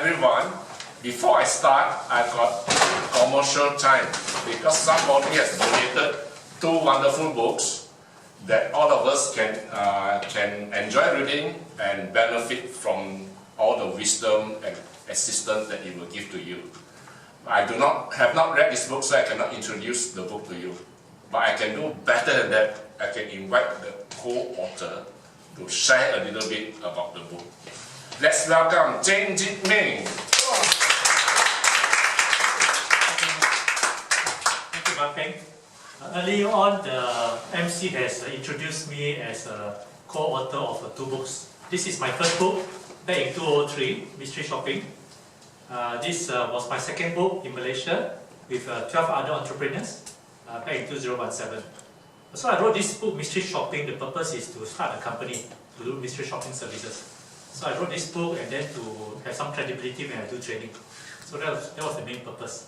everyone, before I start, I've got commercial time because somebody has donated 2 wonderful books that all of us can enjoy reading and benefit from all the wisdom and assistance that it will give to you. I have not read this book, so I cannot introduce the book to you. But I can do better than that. I can invite the co-author to share a little bit about the book. Let's welcome Jin Jit Ming. Thank you, Martin. Earlier on, the MC has introduced me as a co-author of 2 books. This is my first book, back in 2003, Mystery Shopping. This was my second book in Malaysia with 12 other entrepreneurs back in 2017. So I wrote this book, Mystery Shopping. The purpose is to start a company to do mystery shopping services. So I wrote this book and then to have some credibility when I do training. So that was the main purpose.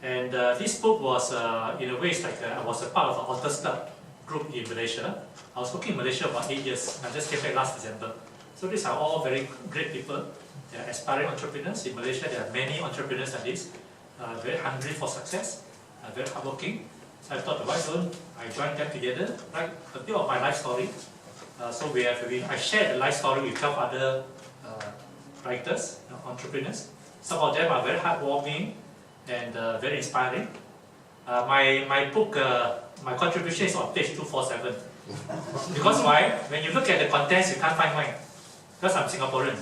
And this book was, in a way, it's like I was a part of an authors club group in Malaysia. I was working in Malaysia about 8 years. I just came back last December. So these are all very great people. They are aspiring entrepreneurs. In Malaysia, there are many entrepreneurs like this, very hungry for success, very hardworking. So I thought, why don't I join them together, write a bit of my life story. So I shared the life story with 12 other writers, entrepreneurs. Some of them are very heartwarming and very inspiring. My book, my contribution is on page 247. Because why? When you look at the contents, you can't find mine. Because I'm Singaporean.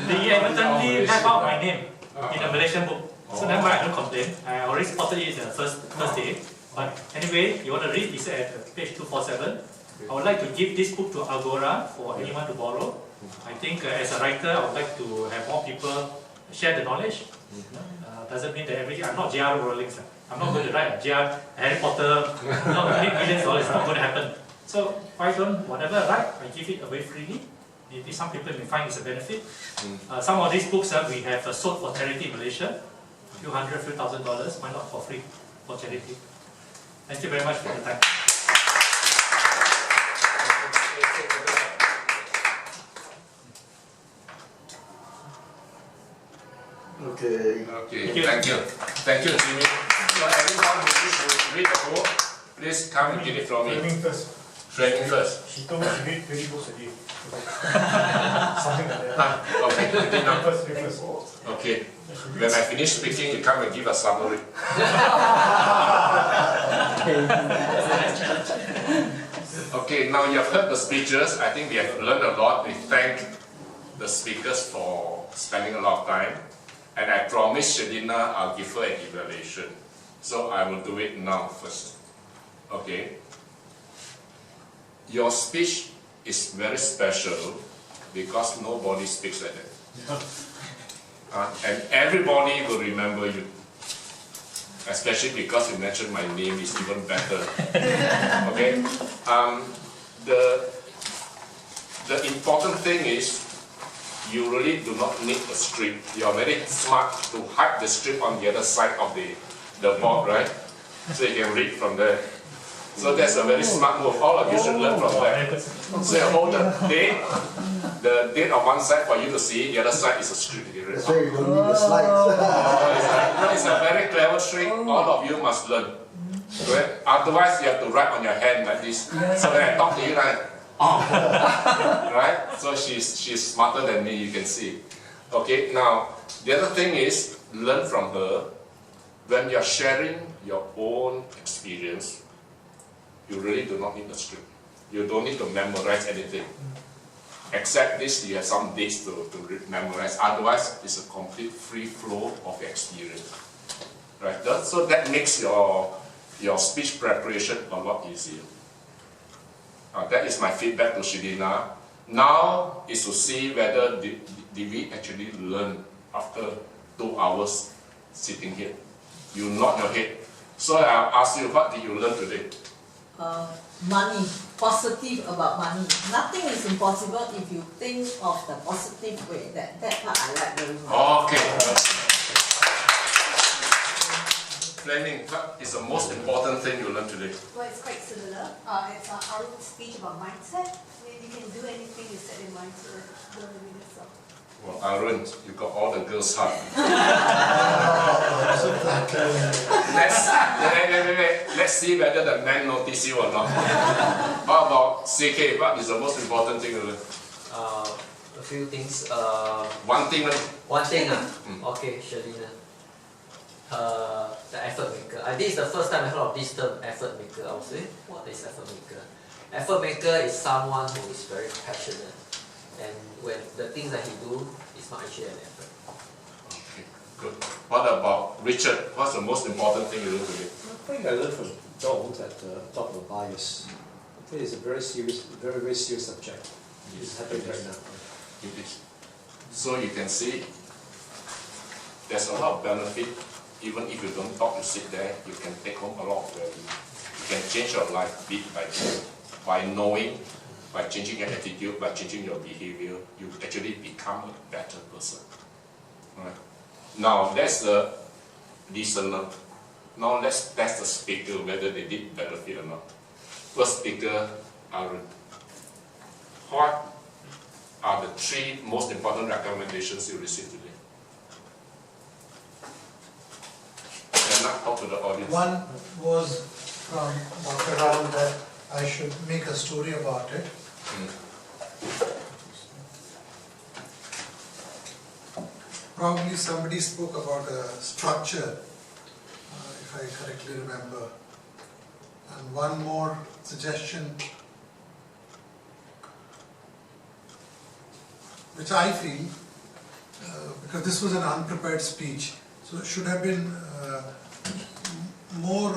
They inadvertently left out my name in a Malaysian book. So that's why I don't complain. I already spotted it the first day. But anyway, you want to read, it's at page 247. I would like to give this book to Agora for anyone to borrow. I think as a writer, I would like to have more people share the knowledge. Doesn't mean that I'm not J.R. Rowling. I'm not going to write a Harry Potter, not make millions of dollars. It's not going to happen. So why don't, whatever I write, I give it away freely. Maybe some people may find it's a benefit. Some of these books we have sold for charity in Malaysia. A few $100,000, why not for free for charity? Thank you very much for the time. Okay, thank you. Thank you, Jimmy. So everyone who wishes to read the book, please come and get it from me. Training first. Training first. She told me she read 20 books a day. Something like that. Okay, read now. First. Okay. When I finish speaking, you come and give a summary. Okay, now you have heard the speeches. I think we have learned a lot. We thank the speakers for spending a lot of time. And I promised Shadina I'll give her an evaluation. So I will do it now first. Okay. Your speech is very special because nobody speaks like that. And everybody will remember you. Especially because you mentioned my name is even better. Okay? The important thing is you really do not need a script. You are very smart to hide the script on the other side of the board, right? So you can read from there. So that's a very smart move. All of you should learn from that. So you hold the date on one side for you to see, the other side is a script. That's why you don't need the slides. It's a very clever trick. All of you must learn. Right? Otherwise, you have to write on your hand like this. So when I talk to you, like, right? So she's smarter than me, you can see. Okay, now, the other thing is, learn from her. When you're sharing your own experience, you really do not need a script. You don't need to memorize anything. Except this, you have some dates to memorize. Otherwise, it's a complete free flow of experience. Right? So that makes your speech preparation a lot easier. That is my feedback to Shidina. Now is to see whether did we actually learn after 2 hours sitting here. You nod your head. So I'll ask you, what did you learn today? Money, positive about money. Nothing is impossible if you think of the positive way. That part I like very much. Okay. Planning, what is the most important thing you learned today? Well, it's quite similar. It's our speech about mindset. I mean, you can do anything you set in mind to do it yourself. Well, Arun, you got all the girls' heart. Let's see whether the men notice you or not. How about CK? What is the most important thing to learn? A few things. One thing. One thing. Okay, Shalina. The effort maker. I think it's the first time I heard of this term, effort maker. I would say, what is effort maker? Effort maker is someone who is very passionate, and when the things that he do is not actually an effort. Okay, good. What about Richard? What's the most important thing you learn today? I think I learned from Joel that talk about bias. I think it's a very serious, very serious subject. It's happening right now. It is. So you can see there's a lot of benefit. Even if you don't talk, you sit there, you can take home a lot of value. You can change your life bit by bit. By knowing, by changing your attitude, by changing your behavior, you actually become a better person. Right? Now that's the listener. Now let's test the speaker whether they did benefit or not. First speaker, Arun. What are the 3 most important recommendations you received today? And not talk to the audience. One was from Dr. Rahul that I should make a story about it. Probably somebody spoke about a structure, if I correctly remember. And one more suggestion, which I feel, because this was an unprepared speech, so it should have been more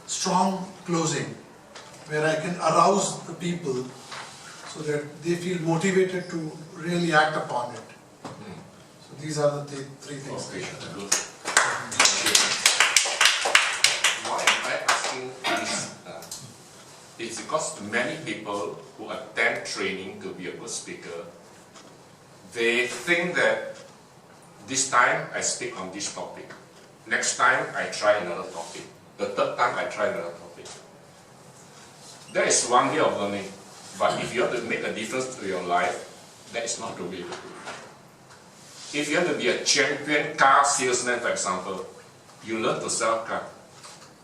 strong closing, where I can arouse the people so that they feel motivated to really act upon it. So these are the 3 things they should have. Good. Why am I asking this? It's because many people who attend training to be a good speaker, they think that this time I speak on this topic, next time I try another topic, the 3rd time I try another topic. That is one way of learning, but if you want to make a difference to your life, that is not the way to do it. If you want to be a champion car salesman, for example, you learn to sell car.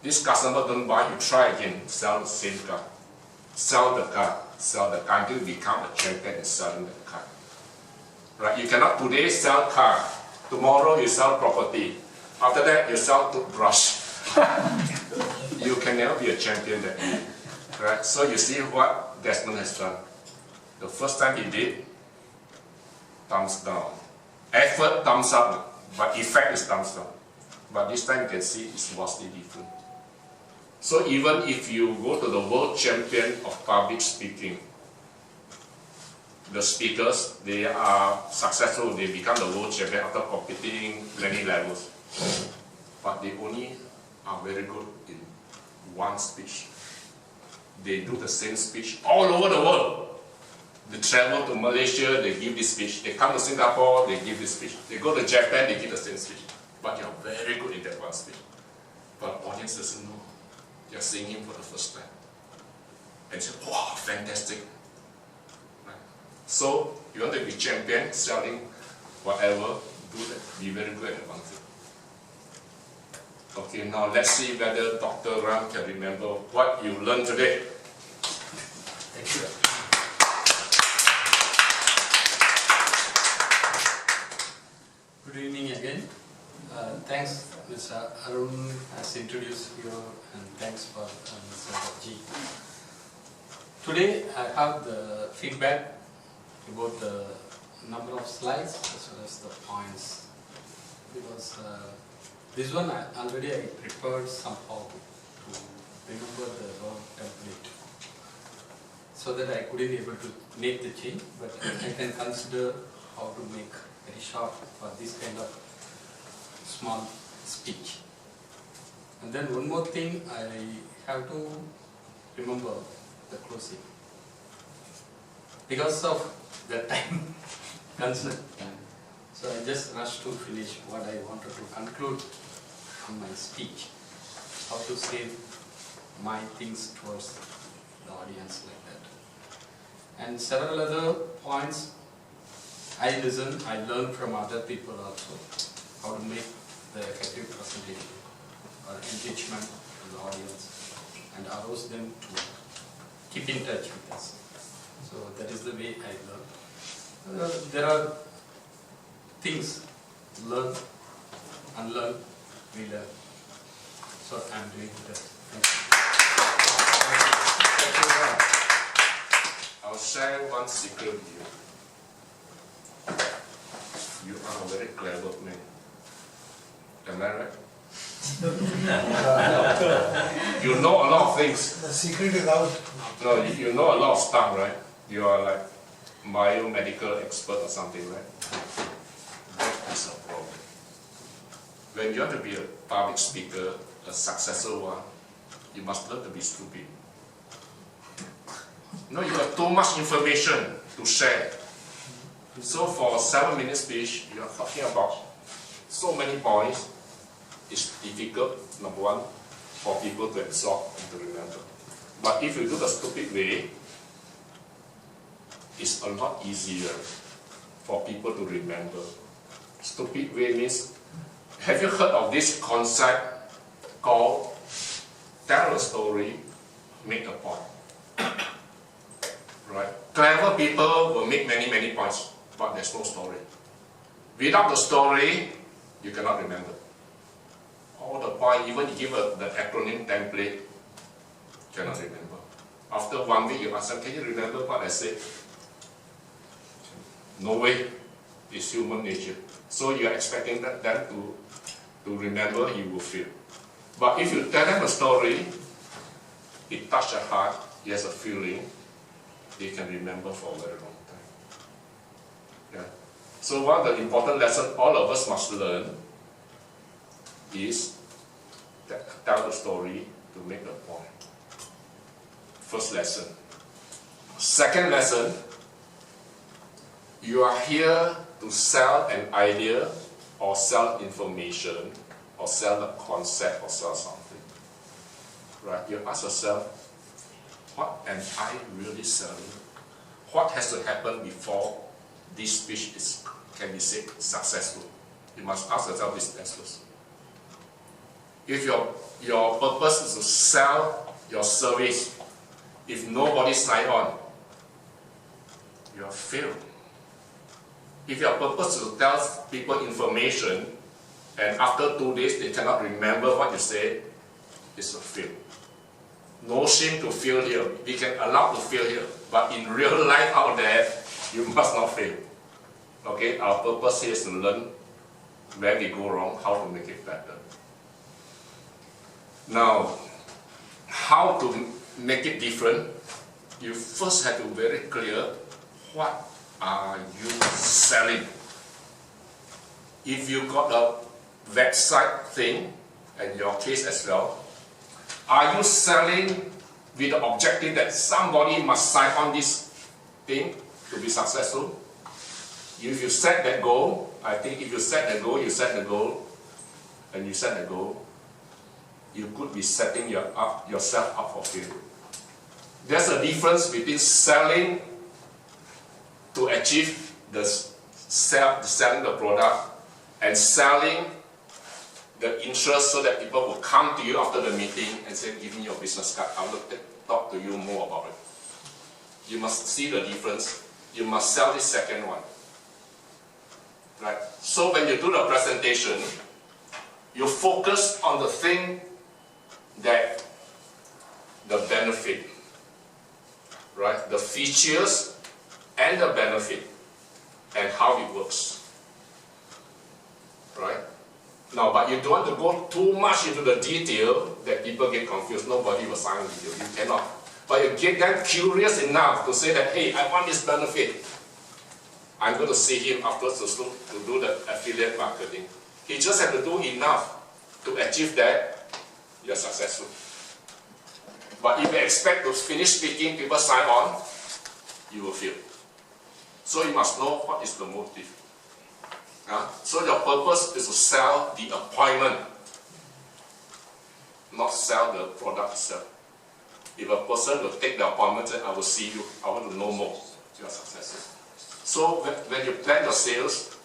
This customer don't buy, you try again, sell the same car. Sell the car until you become a champion in selling the car. Right? You cannot today sell car, tomorrow you sell property, after that you sell toothbrush. You can never be a champion that way. Right? So you see what Desmond has done. The first time he did, thumbs down. Effort, thumbs up, but effect is thumbs down. But this time you can see it's vastly different. So even if you go to the world champion of public speaking, the speakers, they are successful, they become the world champion after competing many levels. But they only are very good in one speech. They do the same speech all over the world. They travel to Malaysia, they give this speech. They come to Singapore, they give this speech. They go to Japan, they give the same speech. But you're very good in that one speech. But the audience doesn't know. You're seeing him for the first time. And say, wow, fantastic. Right? So, you want to be champion, selling whatever, do that. Be very good at one thing. Okay, now let's see whether Dr. Ram can remember what you learned today. Thank you. Good evening again. Thanks, Mr. Arun has introduced you, and thanks for Mr. G. Today I have the feedback about the number of slides as well as the points, because this one I prepared somehow to remember the word template, so that I couldn't able to make the change, but I can consider how to make very short for this kind of small speech. And then one more thing, I have to remember the closing. Because of the time concern, so I just rushed to finish what I wanted to conclude on my speech. How to say my things towards the audience like that. And several other points I listen, I learn from other people also how to make the effective presentation or engagement with the audience and arouse them to keep in touch with us. So that is the way I learn. There are things learn, unlearn, relearn. So I am doing that. Thank you. I'll share one secret with you. You are a very clever man. Am I right? You know a lot of things. The secret is out. No, you know a lot of stuff, right? You are like biomedical expert or something, right? That is a problem. When you want to be a public speaker, a successful one, you must learn to be stupid. No, you have too much information to share. So for a 7-minute speech, you are talking about so many points. It's difficult, number one, for people to absorb and to remember. But if you do the stupid way, it's a lot easier for people to remember. Stupid way means, have you heard of this concept called tell a story, make a point? Right? Clever people will make many points, but there's no story. Without the story, you cannot remember. All the point, even you give the acronym template, cannot remember. After 1 week, you ask them, can you remember what I said? No way. It's human nature. So you're expecting them to remember, you will fail. But if you tell them a story, it touches their heart, he has a feeling, they can remember for a very long time. Yeah. So one of the important lessons all of us must learn is tell the story to make the point. First lesson. Second lesson, you are here to sell an idea or sell information or sell a concept or sell something. Right? You ask yourself, what am I really selling? What has to happen before this speech can be said successful? You must ask yourself this first. If your purpose is to sell your service, if nobody sign on, you have failed. If your purpose is to tell people information, and after 2 days they cannot remember what you said, it's a fail. No shame to fail here. We can allow to fail here, but in real life out there, you must not fail. Okay, our purpose here is to learn where we go wrong, how to make it better. Now, how to make it different? You first have to be very clear, what are you selling? If you got a website thing, and your case as well, are you selling with the objective that somebody must sign on this thing to be successful? If you set that goal, I think if you set the goal, and you set the goal, you could be setting yourself up for failure. There's a difference between selling to achieve selling the product and selling the interest so that people will come to you after the meeting and say, give me your business card, I will talk to you more about it. You must see the difference. You must sell this second one. Right? So when you do the presentation, you focus on the thing that the benefit, right? The features and the benefit and how it works. Right? Now, but you don't want to go too much into the detail that people get confused. Nobody will sign with you. You cannot. But you get them curious enough to say that, hey, I want this benefit. I'm going to see him afterwards to do the affiliate marketing. He just has to do enough to achieve that, you're successful. But if you expect to finish speaking, people sign on, you will fail. So you must know what is the motive. So your purpose is to sell the appointment, not sell the product itself. If a person will take the appointment and I will see you, I want to know more, you are successful. So when you plan your sales,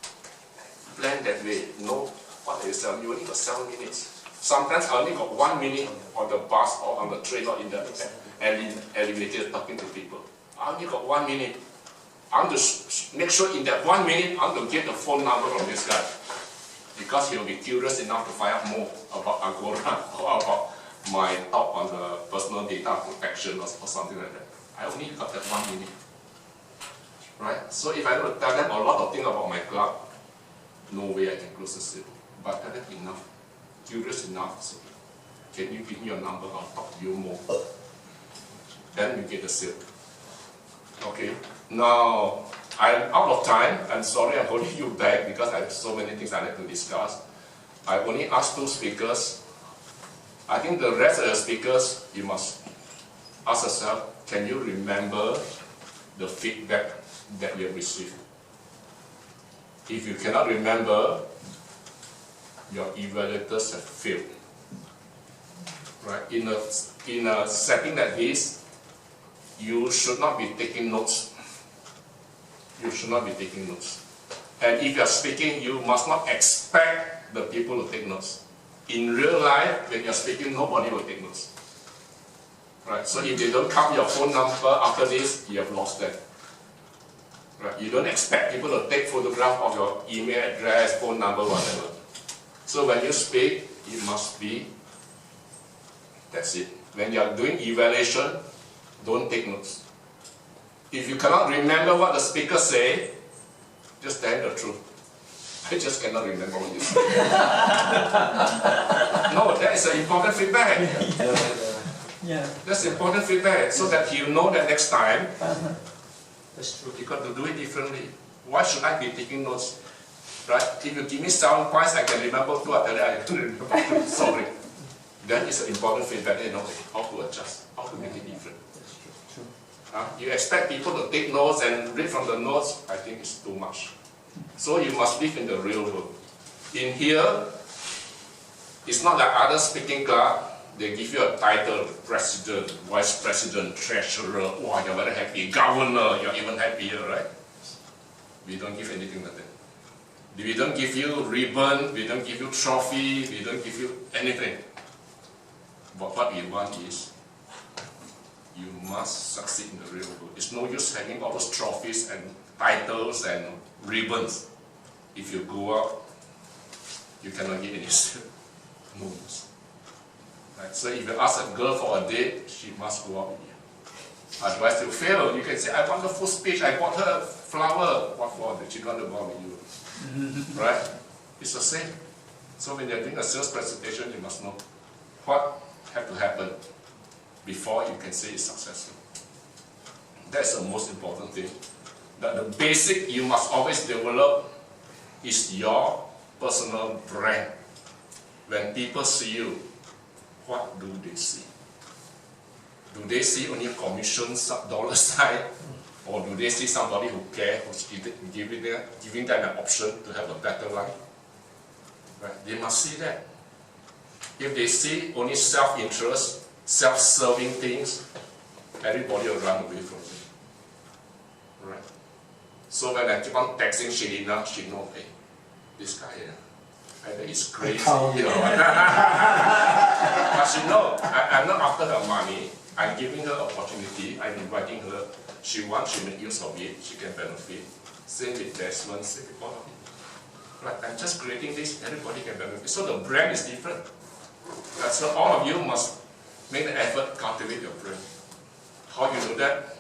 plan that way. Know what you sell. You only got 7 minutes. Sometimes I only got 1 minute on the bus or on the train or in the elevator talking to people. I only got 1 minute. I want to make sure in that 1 minute I want to get the phone number from this guy. Because he'll be curious enough to find out more about Agora or about my talk on the personal data protection or something like that. I only got that 1 minute. Right? So if I want to tell them a lot of things about my club, no way I can close the sale. But tell them enough, curious enough, so can you give me your number, I'll talk to you more. Then you get the sale. Okay, now I'm out of time. I'm sorry I'm holding you back because I have so many things I need to discuss. I only asked 2 speakers. I think the rest of the speakers, you must ask yourself, can you remember the feedback that you have received? If you cannot remember, your evaluators have failed. Right? In a setting like this, you should not be taking notes. You should not be taking notes. And if you are speaking, you must not expect the people to take notes. In real life, when you are speaking, nobody will take notes. Right? So if they don't count your phone number after this, you have lost them. Right? You don't expect people to take photograph of your email address, phone number, whatever. So when you speak, it must be, that's it. When you are doing evaluation, don't take notes. If you cannot remember what the speaker say, just tell the truth. I just cannot remember what you say. No, that is an important feedback. Yeah. That's important feedback, so that you know that next time, That's true. you got to do it differently. Why should I be taking notes? Right? If you give me 7 points, I can remember 2, I tell you I can't remember 2. Sorry. That is an important feedback, you know how to adjust, how to make it different. That's true. You expect people to take notes and read from the notes, I think it's too much. So you must live in the real world. In here, it's not like other speaking club, they give you a title, president, vice president, treasurer, wow, you're very happy, governor, you're even happier, right? We don't give anything like that. We don't give you ribbon, we don't give you trophy, we don't give you anything. But what we want is, you must succeed in the real world. It's no use having all those trophies and titles and ribbons. If you go out, you cannot get any no use. Right? So if you ask a girl for a date, she must go out with you. Otherwise you fail. You can say, I want a full speech, I bought her a flower. What for? Did she want to go out with you? Right? It's the same. So when you're doing a sales presentation, you must know what has to happen before you can say it's successful. That's the most important thing. That the basic you must always develop is your personal brand. When people see you, what do they see? Do they see only a commission dollar sign? Or do they see somebody who cares, who's giving them an option to have a better life? Right? They must see that. If they see only self-interest, self-serving things, everybody will run away from you. Right? So when I keep on texting Shelina, she knows, hey, this guy here, either he's crazy, you know. But she knows, I'm not after her money. I'm giving her opportunity. I'm inviting her. She wants, she make use of it. She can benefit. Same with Desmond, same with all of it. Right? I'm just creating this. Everybody can benefit. So the brand is different. Right? So all of you must make the effort to cultivate your brand. How you do that?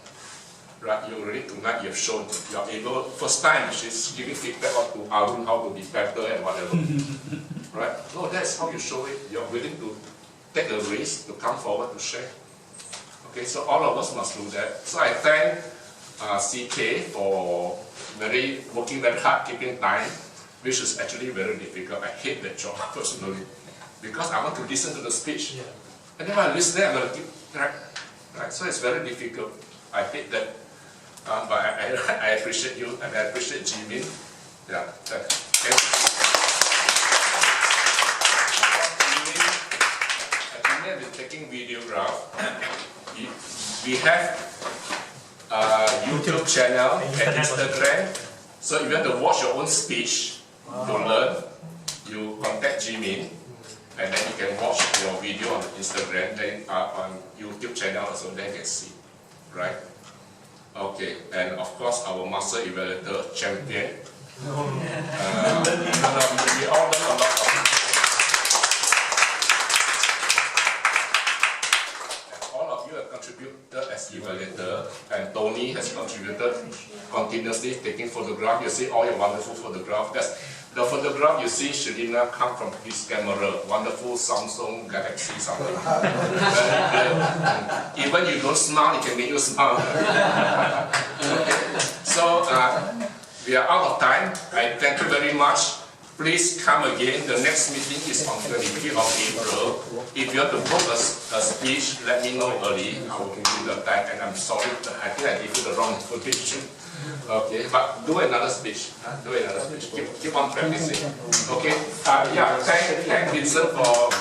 Right? You already tonight. You've shown you are able. First time she's giving feedback to Arun how to be better and whatever. Right? No, that's how you show it. You're willing to take a risk to come forward to share. Okay, so all of us must do that. So I thank CK for working very hard, keeping time, which is actually very difficult. I hate that job personally, because I want to listen to the speech. Yeah. And then when I listen, I'm going to keep track. Right? So it's very difficult. I hate that. But I appreciate you, and I appreciate Jimin. Yeah. Jimin is taking videograph. We have YouTube channel And and Instagram. Instagram. So if you want to watch your own speech to learn, you contact Jimin, and then you can watch your video on Instagram, then on YouTube channel also, then you can see, right? Okay, and of course our master evaluator champion. We all learn a lot of. Contributed as evaluator, and Tony has contributed continuously taking photograph. You see all your wonderful photograph. That's the photograph you see Sharina come from his camera, wonderful Samsung Galaxy something. Even you don't smile, it can make you smile. Okay. So we are out of time. I thank you very much. Please come again. The next meeting is on 25th of April. If you have to book a speech, let me know early. I will give you the time, and I'm sorry, I think I gave you the wrong information. Okay, but do another speech. Do another speech. Keep on practicing. Okay. Yeah. Thank Vincent for.